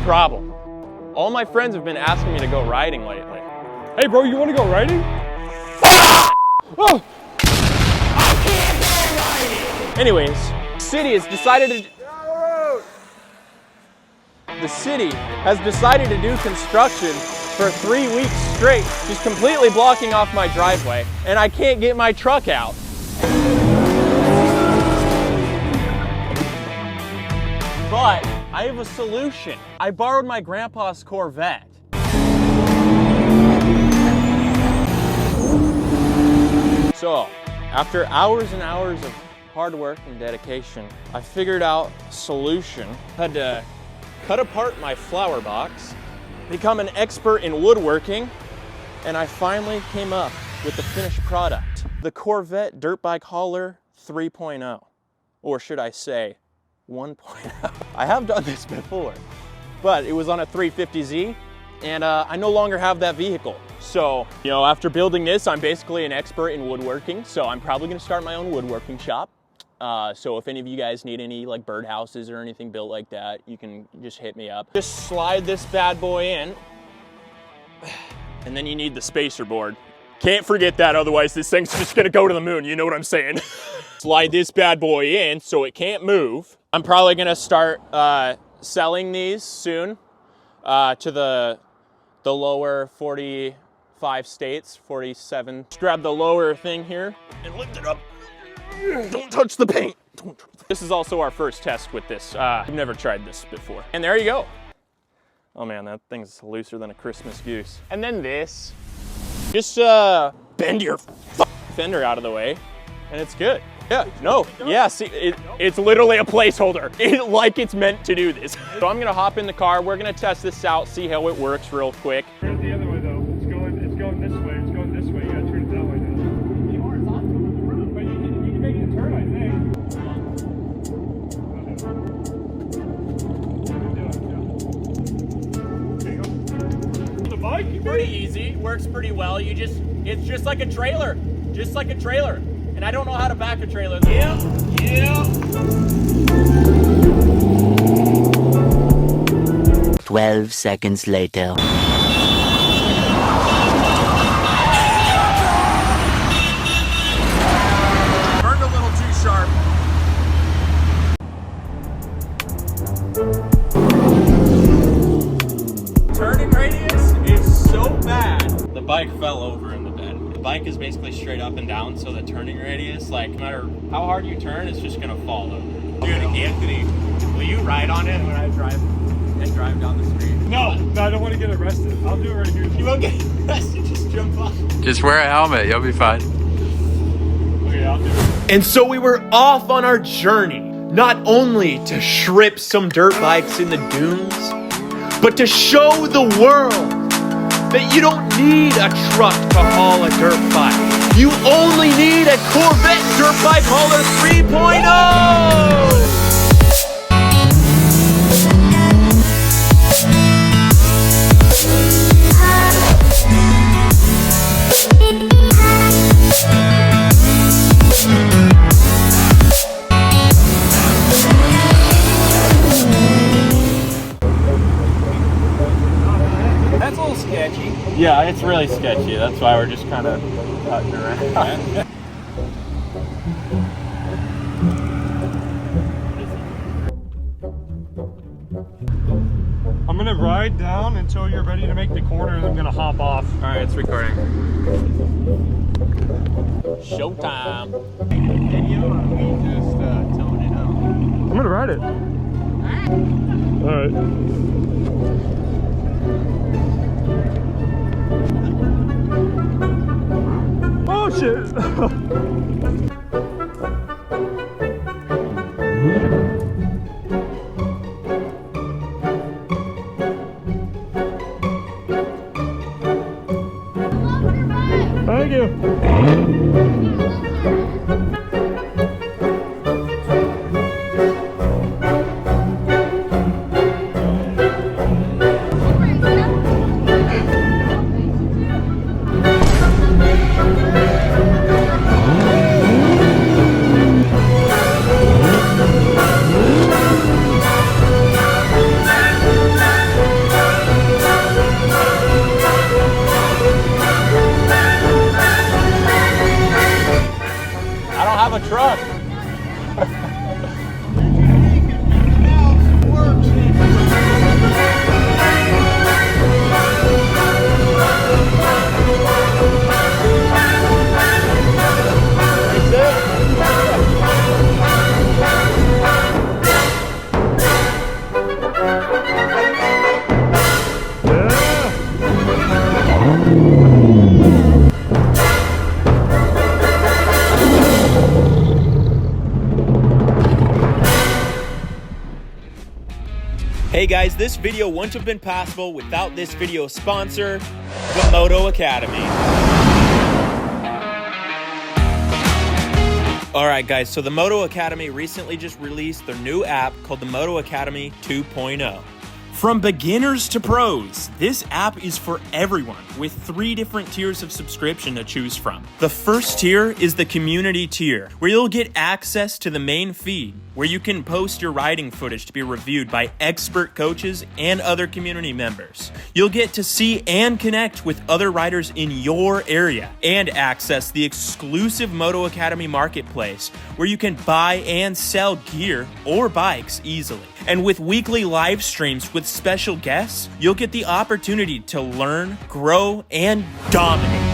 problem. All my friends have been asking me to go riding lately. Hey bro, you wanna go riding? Oh! Anyways, the city has decided to do construction for 3 weeks straight, just completely blocking off my driveway, and I can't get my truck out. But I have a solution. I borrowed my grandpa's Corvette. So, after hours and hours of hard work and dedication, I figured out a solution. I had to cut apart my flower box, become an expert in woodworking, and I finally came up with the finished product. The Corvette Dirt Bike Hauler 3.0, or should I say 1.0. I have done this before, but it was on a 350Z, and I no longer have that vehicle. So, you know, after building this, I'm basically an expert in woodworking, so I'm probably gonna start my own woodworking shop. So if any of you guys need any like birdhouses or anything built like that, you can just hit me up. Just slide this bad boy in, and then you need the spacer board. Can't forget that, otherwise this thing's just gonna go to the moon, you know what I'm saying? Slide this bad boy in so it can't move. I'm probably gonna start selling these soon to the lower 45 states, 47. Just grab the lower thing here and lift it up. Don't touch the paint. This is also our first test with this. I've never tried this before. And there you go. Oh man, that thing's looser than a Christmas goose. And then this. Just bend your fender out of the way and it's good. Yeah, no, yeah, see, it's literally a placeholder. Like it's meant to do this. So I'm gonna hop in the car, we're gonna test this out, see how it works real quick. Turn it the other way though. It's going this way. It's going this way. You gotta turn it that way now. But you can make it a turn, I think. The bike? Pretty easy, works pretty well. It's just like a trailer. Just like a trailer. And I don't know how to back a trailer. Yeah. 12 seconds later. Burned a little too sharp. Turning radius is so bad. The bike fell over in the bed. The bike is basically straight up and down, so the turning radius, like no matter how hard you turn, it's just gonna fall over. Dude, Anthony, will you ride on it when I drive down the street? No, I don't want to get arrested. I'll do it right here. You won't get arrested, just jump off. Just wear a helmet, you'll be fine. Okay, I'll do it. And so we were off on our journey, not only to strip some dirt bikes in the dunes, but to show the world that you don't need a truck to haul a dirt bike. You only need a Corvette Dirt Bike Hauler 3.0! That's a little sketchy. Yeah, it's really sketchy. That's why we're just kind of cutting around. I'm gonna ride down until you're ready to make the corner and I'm gonna hop off. All right, it's recording. Showtime. Video or we just tone it out? I'm gonna ride it. All right. Oh shit! Thank you. Hey guys, this video wouldn't have been possible without this video sponsor, the Moto Academy. Alright guys, so the Moto Academy recently just released their new app called the Moto Academy 2.0. From beginners to pros, this app is for everyone with 3 different tiers of subscription to choose from. The first tier is the community tier, where you'll get access to the main feed, where you can post your riding footage to be reviewed by expert coaches and other community members. You'll get to see and connect with other riders in your area, and access the exclusive Moto Academy marketplace, where you can buy and sell gear or bikes easily. And with weekly live streams with special guests, you'll get the opportunity to learn, grow, and dominate.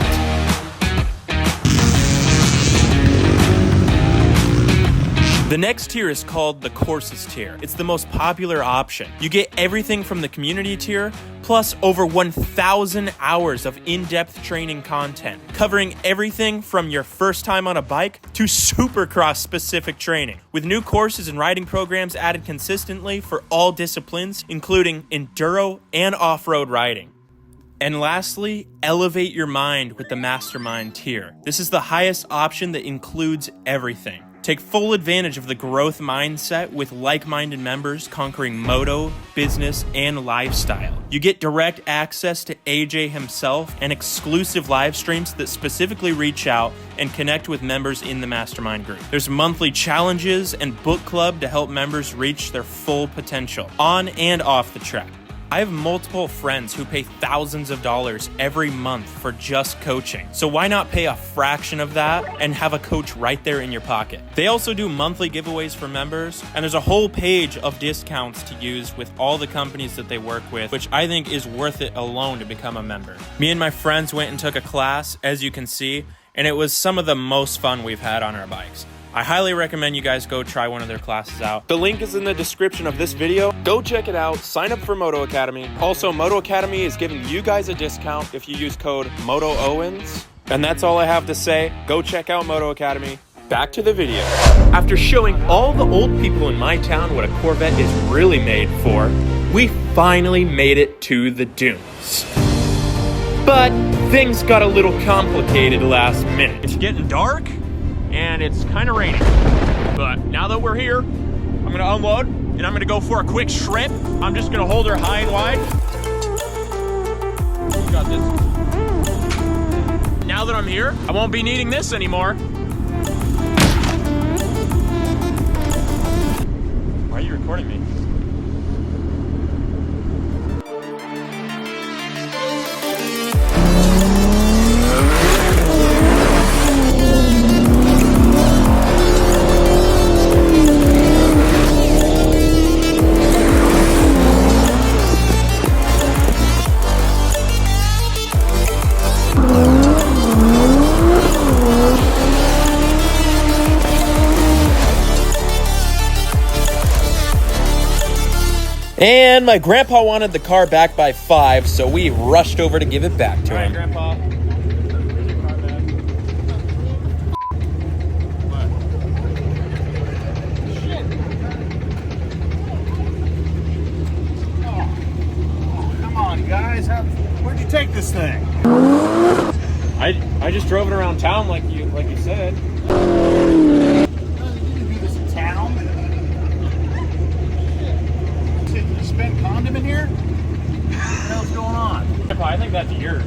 The next tier is called the courses tier. It's the most popular option. You get everything from the community tier, plus over 1,000 hours of in-depth training content, covering everything from your first time on a bike to supercross specific training, with new courses and riding programs added consistently for all disciplines, including enduro and off-road riding. And lastly, elevate your mind with the Mastermind tier. This is the highest option that includes everything. Take full advantage of the growth mindset with like-minded members conquering moto, business, and lifestyle. You get direct access to AJ himself and exclusive live streams that specifically reach out and connect with members in the Mastermind group. There's monthly challenges and book club to help members reach their full potential, on and off the track. I have multiple friends who pay thousands of dollars every month for just coaching. So why not pay a fraction of that and have a coach right there in your pocket? They also do monthly giveaways for members, and there's a whole page of discounts to use with all the companies that they work with, which I think is worth it alone to become a member. Me and my friends went and took a class, as you can see, and it was some of the most fun we've had on our bikes. I highly recommend you guys go try one of their classes out. The link is in the description of this video. Go check it out. Sign up for Moto Academy. Also, Moto Academy is giving you guys a discount if you use code MOTOWENS. And that's all I have to say. Go check out Moto Academy. Back to the video. After showing all the old people in my town what a Corvette is really made for, we finally made it to the dunes. But things got a little complicated last minute. It's getting dark, and it's kind of raining. But now that we're here, I'm gonna unload and I'm gonna go for a quick shrimp. I'm just gonna hold her high and wide. You got this. Now that I'm here, I won't be needing this anymore. Why are you recording me? And my grandpa wanted the car back by 5, so we rushed over to give it back to him. All right, Grandpa. Here's your car back. What? Shit. Oh, come on, guys. Where'd you take this thing? I just drove it around town like you said. You do this in town? Spent condom in here? What the hell's going on? Grandpa, I think that's yours.